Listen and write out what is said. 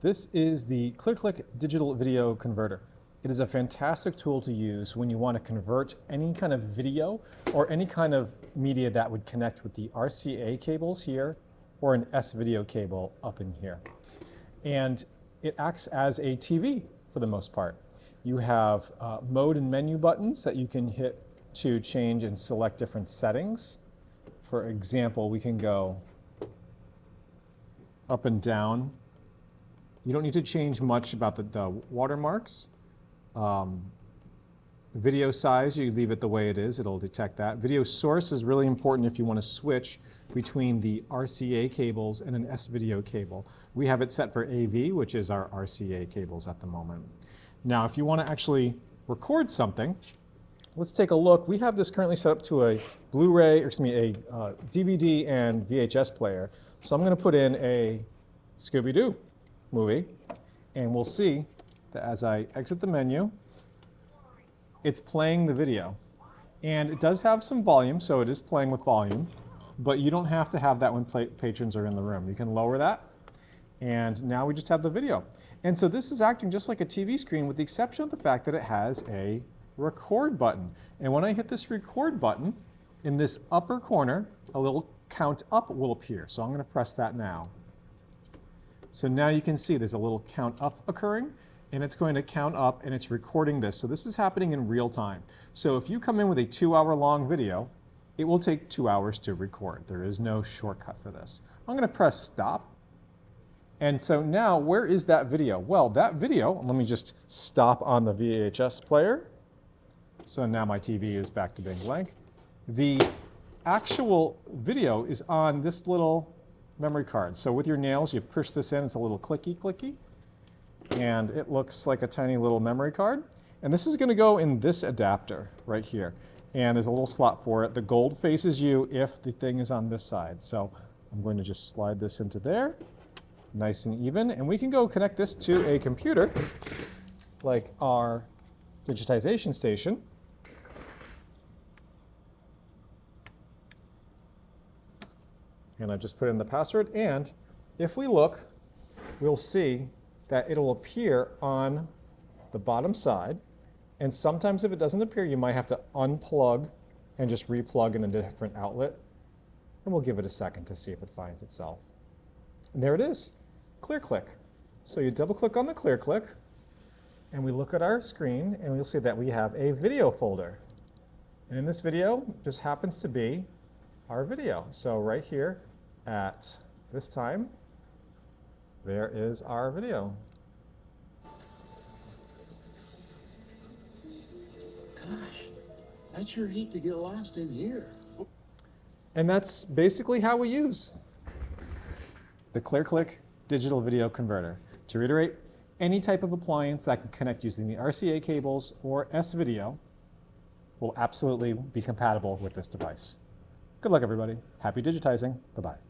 This is the ClearClick digital video converter. It is a fantastic tool to use when you want to convert any kind of video or any kind of media that would connect with the RCA cables here or an S-video cable up in here. And it acts as a TV for the most part. You have mode and menu buttons that you can hit to change and select different settings. For example, we can go up and down. You don't need to change much about the watermarks. Video size, you leave it the way it is, it'll detect that. Video source is really important if you want to switch between the RCA cables and an S-video cable. We have it set for AV, which is our RCA cables at the moment. Now, if you want to actually record something, let's take a look. We have this currently set up to a Blu-ray, or excuse me, a DVD and VHS player. So I'm going to put in a Scooby-Doo movie, and we'll see that as I exit the menu, it's playing the video. And it does have some volume, so it is playing with volume, but you don't have to have that when patrons are in the room. You can lower that, and now we just have the video. And so this is acting just like a TV screen with the exception of the fact that it has a record button. And when I hit this record button, in this upper corner, a little count up will appear. So I'm going to press that now. So now you can see there's a little count up occurring, and it's going to count up, and it's recording this. So this is happening in real time. So if you come in with a 2-hour-long video, it will take 2 hours to record. There is no shortcut for this. I'm going to press stop. And so now, where is that video? Well, that video, let me just stop on the VHS player. So now my TV is back to being blank. The actual video is on this little memory card. So with your nails, you push this in, it's a little clicky, and it looks like a tiny little memory card. And this is going to go in this adapter right here. And there's a little slot for it. The gold faces you if the thing is on this side. So I'm going to just slide this into there, nice and even. And we can go connect this to a computer, like our digitization station. And I just put in the password, and if we look, we'll see that it'll appear on the bottom side. And sometimes if it doesn't appear, you might have to unplug and just replug in a different outlet. And we'll give it a second to see if it finds itself. And there it is, ClearClick. So you double click on the ClearClick, and we look at our screen, and we'll see that we have a video folder. And in this video, just happens to be our video. So right here at this time, there is our video. Gosh, I'd sure hate to get lost in here. And that's basically how we use the ClearClick digital video converter. To reiterate, any type of appliance that can connect using the RCA cables or S-video will absolutely be compatible with this device. Good luck, everybody. Happy digitizing. Bye-bye.